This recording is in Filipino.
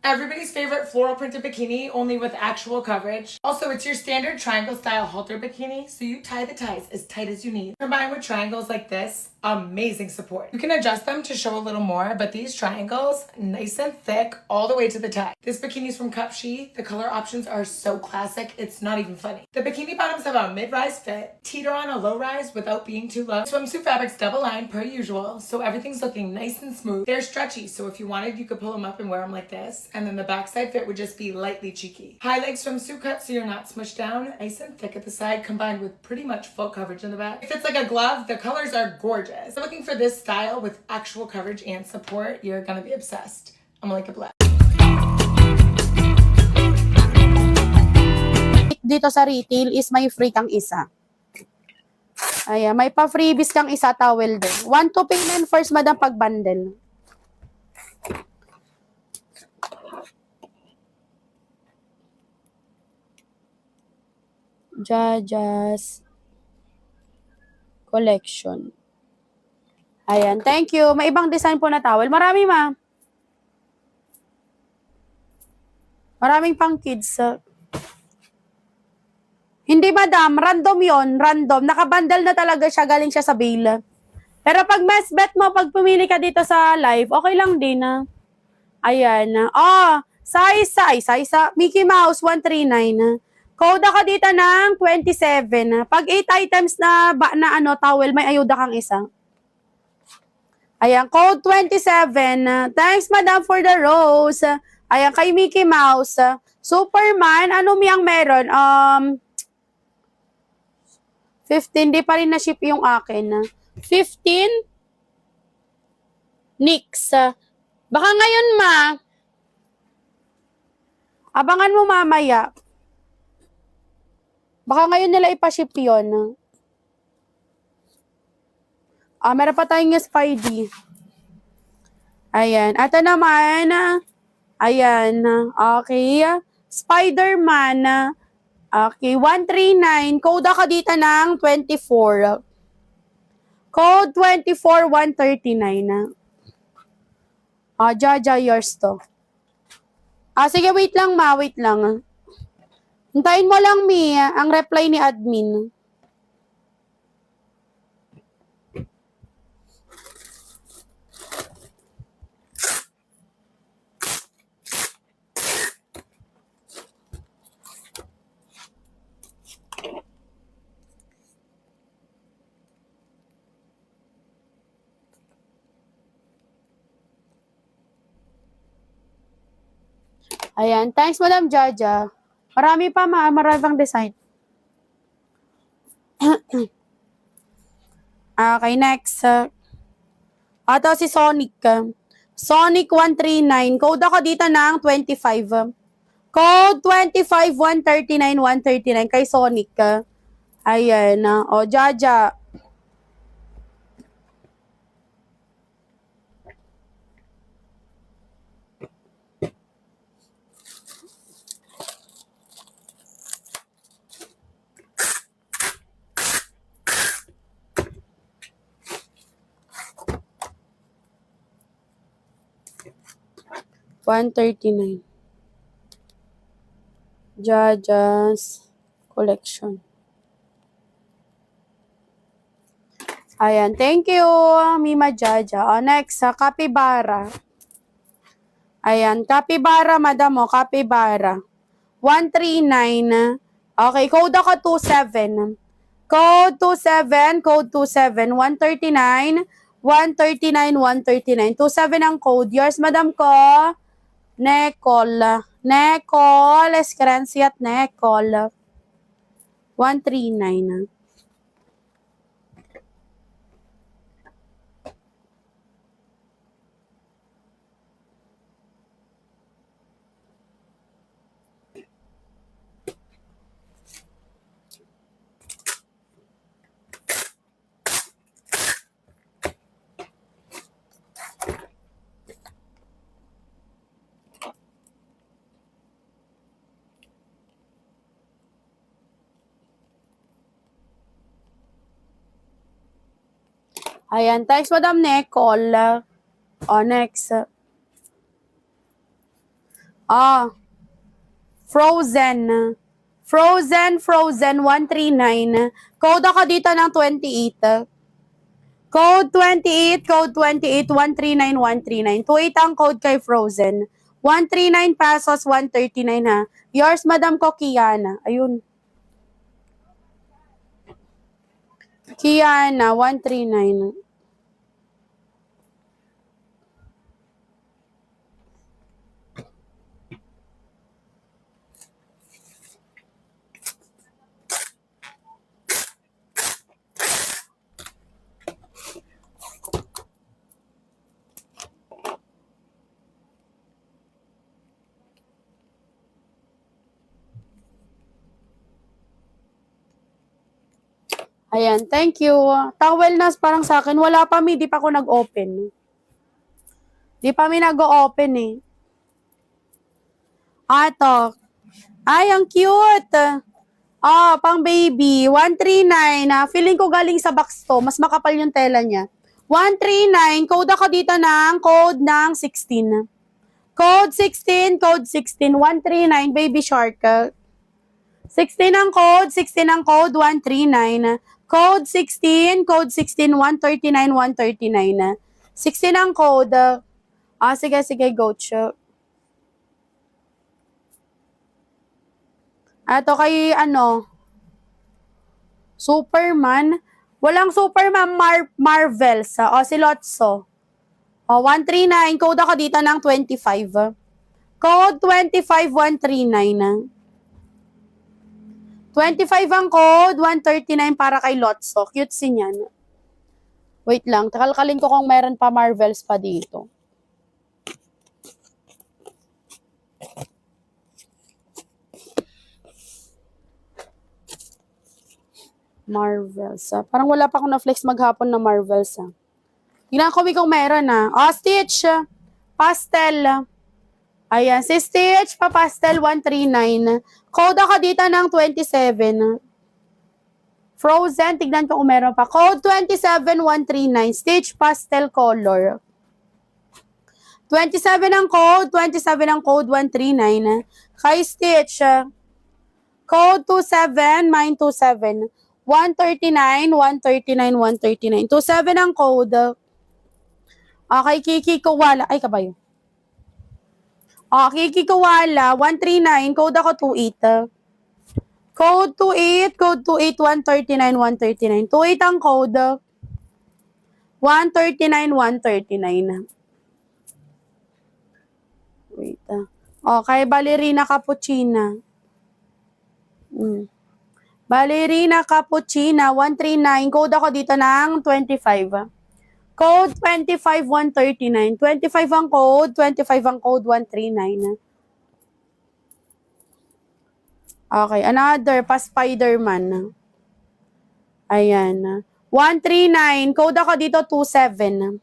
Everybody's favorite floral printed bikini, only with actual coverage. Also, it's your standard triangle style halter bikini, so you tie the ties as tight as you need. Combined with triangles like this, amazing support. You can adjust them to show a little more, but these triangles, nice and thick, all the way to the tie. This bikini is from Cupshe. The color options are so classic, it's not even funny. The bikini bottoms have a mid-rise fit, teeter on a low rise without being too low. Swimsuit fabric's double lined per usual, so everything's looking nice and smooth. They're stretchy, so if you wanted, you could pull them up and wear them like this. And then the backside fit would just be lightly cheeky. High leg swimsuit cut so you're not smushed down, nice and thick at the side, combined with pretty much full coverage in the back. It fits like a glove. The colors are gorgeous. If you're looking for this style with actual coverage and support, you're gonna be obsessed. I'm like a bless. Dito sa retail is may free kang isa. Ayan, may pa-freebies kang isa towel din. 1 to payment first, madam, pag bundle. Jaja's collection. Ayan, thank you. May ibang design po na towel. Marami, ma. Maraming pang kids. Hindi, madam. Random yon, random. Nakabundle na talaga siya. Galing siya sa bail. Pero pag mas bet mo, pag pumili ka dito sa live, okay lang din, na. Ayan. Size, Mickey Mouse, 139. Code ka dito ng 27. Pag 8 items na towel, may ayuda kang isa. Ayan, code 27. Thanks, madam, for the rose. Ayan, kay Mickey Mouse. Superman, ano miyang meron? 15, di pa rin na-ship yung akin. 15? Nix. Baka ngayon, ma. Abangan mo mamaya. Baka ngayon nila ipaship yun. Meron pa tayong Spidey. Ayan. Ito naman. Ayan. Okay. Spider-Man. Okay. 139. Code ka dito ng 24. Code 24, 139. Jaja, yours to. Sige, wait lang, ma. Wait lang. Hintayin mo lang, Mi, ang reply ni admin. Ayan. Thanks, Madam Jaja. Marami pa, ma. Marami pang design. Okay, next. Ito si Sonic. Sonic 139. Code ako dito ng 25. Code 25, 139, 139 kay Sonic. Ayan. Jaja. $139. Jaja's collection. Ayan. Thank you, Mima Jaja. Next, Capybara. Ayan. Capybara, madam mo. Capybara. 139. Okay. Code ako 27. Code 27. Code 27. 139. 139. 139. 27 ang code. Yours, madam ko. Nicole. Escrency at Nicole. 139. Ayan. Thanks, Madam Nicole. Next. Ah, Frozen. Frozen 139. Code ako dito ng 28. Code 28, 139, 139. 28 ang code kay Frozen. 139 pesos, 139 ha. Yours, Madam ko, Kiana. Ayun. Kiana, 139. Ayan, thank you. Towel na parang sa akin. Wala pa mi, di pa ako nag-open. Di pa mi nag-open eh. Ah, ito. Ay, ang cute. Ah, pang baby. 139. Feeling ko galing sa box to. Mas makapal yung tela niya. 139. Code ako dito ng code ng 16. Code 16, code 16. 139, baby shark. 16 ang code, 16 ang code, 139. Code 16, code 16, 139, 139. 16 ang code. Sige, go, Chu. Ato kay, Superman. Walang Superman, Marvels. Si Lotso. 139. Code ako dito ng 25. Code 25, 139. 25 ang code, 139 para kay Lotso. Cute si niyan. Wait lang, takalkalin ko kung meron pa Marvels pa dito. Marvels. Parang wala pa akong na-flex maghapon na Marvels. Tingnan ko kung meron Stitch. Pastel. Ayan, si Stitch, pa-pastel, 139. Code ako dito ng 27. Frozen, tignan ko kung meron pa. Code 27, 139. Stitch, pastel color. 27 ang code, 139. Kay Stitch, code 27, mine 27. 139, 139. 27 ang code. Okay, Kiki Kowala. Ay, kabayo. Kiki Kowala, 139. Code ako 28. Code 28, 139. 28 ang code. 139. Wait. Okay, Ballerina Cappuccina. Ballerina Cappuccina, 139. Code ako dito ng 25. Code 25, 139. 25 ang code, 139. Okay, another, pa-Spider-Man. Ayan. 139. Code ako dito, 27.